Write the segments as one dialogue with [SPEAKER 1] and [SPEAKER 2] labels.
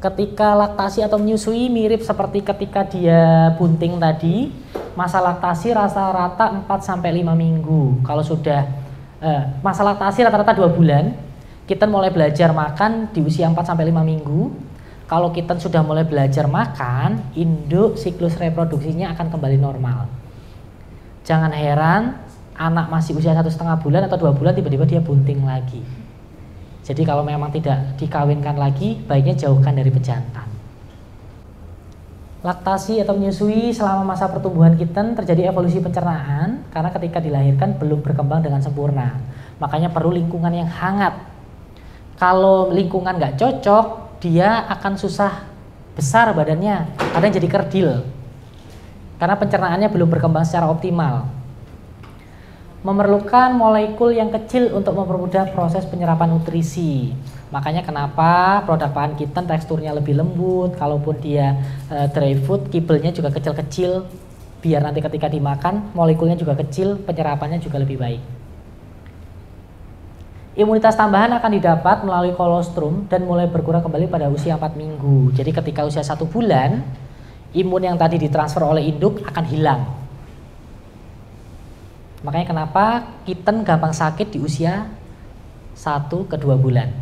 [SPEAKER 1] Ketika laktasi atau menyusui mirip seperti ketika dia bunting tadi, masa laktasi rata-rata 4-5 minggu. Kalau sudah masa laktasi rata-rata 2 bulan, kitten mulai belajar makan di usia 4-5 minggu. Kalau kitten sudah mulai belajar makan, induk siklus reproduksinya akan kembali normal. Jangan heran anak masih usia 1,5 bulan atau 2 bulan tiba-tiba dia bunting lagi. Jadi kalau memang tidak dikawinkan lagi, baiknya jauhkan dari pejantan. Laktasi atau menyusui selama masa pertumbuhan kitten terjadi evolusi pencernaan karena ketika dilahirkan belum berkembang dengan sempurna. Makanya perlu lingkungan yang hangat. Kalau lingkungan nggak cocok, dia akan susah besar badannya, kadang jadi kerdil. Karena pencernaannya belum berkembang secara optimal. Memerlukan molekul yang kecil untuk mempermudah proses penyerapan nutrisi. Makanya kenapa produk pakan kitten teksturnya lebih lembut, kalaupun dia dry food, kibelnya juga kecil-kecil, biar nanti ketika dimakan molekulnya juga kecil, penyerapannya juga lebih baik. Imunitas tambahan akan didapat melalui kolostrum dan mulai berkurang kembali pada usia 4 minggu. Jadi ketika usia 1 bulan, imun yang tadi ditransfer oleh induk akan hilang. Makanya kenapa kitten gampang sakit di usia 1 ke 2 bulan.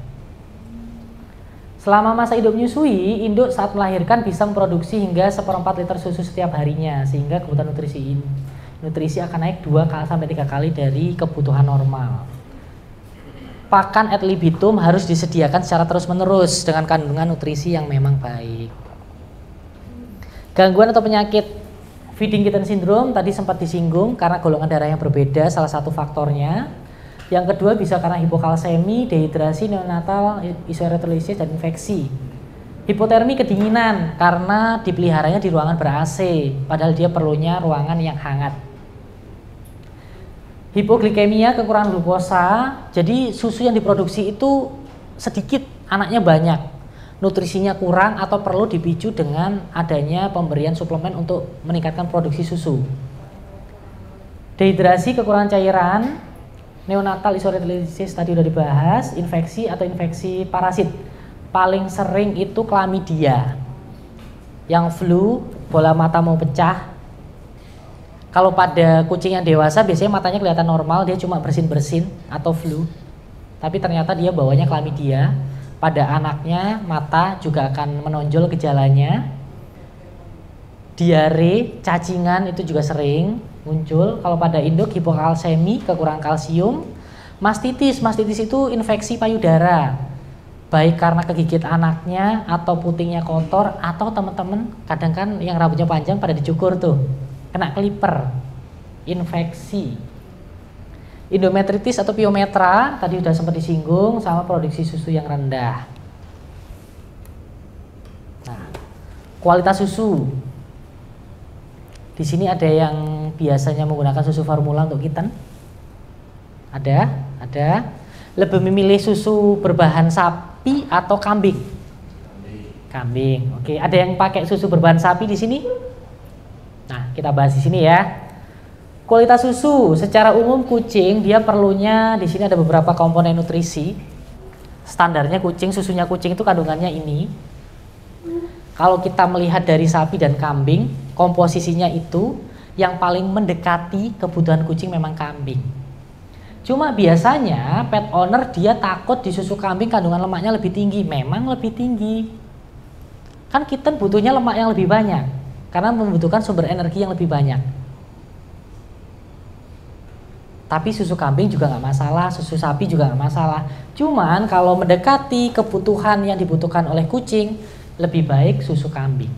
[SPEAKER 1] Selama masa hidup menyusui, induk saat melahirkan bisa memproduksi hingga 1/4 liter susu setiap harinya, sehingga kebutuhan nutrisi akan naik 2-3 kali dari kebutuhan normal. Pakan ad libitum harus disediakan secara terus-menerus dengan kandungan nutrisi yang memang baik. Gangguan atau penyakit feeding kitten syndrome tadi sempat disinggung karena golongan darah yang berbeda salah satu faktornya. Yang kedua bisa karena hipokalsemi, dehidrasi, neonatal isoerythrolysis dan infeksi. Hipotermi kedinginan karena dipeliharanya di ruangan ber-AC padahal dia perlunya ruangan yang hangat. Hipoglikemia, kekurangan glukosa, jadi susu yang diproduksi itu sedikit, anaknya banyak. Nutrisinya kurang atau perlu dipicu dengan adanya pemberian suplemen untuk meningkatkan produksi susu. Dehidrasi, kekurangan cairan, neonatal isoerythrolysis tadi udah dibahas, infeksi atau infeksi parasit. Paling sering itu chlamydia. Yang flu, bola mata mau pecah. Kalau pada kucing yang dewasa biasanya matanya kelihatan normal, dia cuma bersin-bersin atau flu. Tapi ternyata dia bawanya chlamydia. Pada anaknya mata juga akan menonjol gejalanya. Diare, cacingan itu juga sering muncul. Kalau pada induk hipokalsemi, kekurangan kalsium. Mastitis itu infeksi payudara. Baik karena kegigit anaknya atau putingnya kotor atau teman-teman kadang kan yang rambutnya panjang pada dicukur tuh. Kena clipper. Infeksi. Endometritis atau piometra tadi sudah sempat disinggung sama produksi susu yang rendah. Nah, kualitas susu. Di sini ada yang biasanya menggunakan susu formula untuk kitten? Ada. Lebih memilih susu berbahan sapi atau kambing? Kambing. Oke, ada yang pakai susu berbahan sapi di sini? Nah, kita bahas di sini ya. Kualitas susu, secara umum kucing dia perlunya di sini ada beberapa komponen nutrisi. Standarnya kucing, susunya kucing itu kandungannya ini. Kalau kita melihat dari sapi dan kambing, komposisinya itu yang paling mendekati kebutuhan kucing memang kambing. Cuma biasanya pet owner dia takut di susu kambing kandungan lemaknya lebih tinggi. Memang lebih tinggi. Kan kitten butuhnya lemak yang lebih banyak karena membutuhkan sumber energi yang lebih banyak. Tapi susu kambing juga nggak masalah, susu sapi juga nggak masalah. Cuman kalau mendekati kebutuhan yang dibutuhkan oleh kucing, lebih baik susu kambing.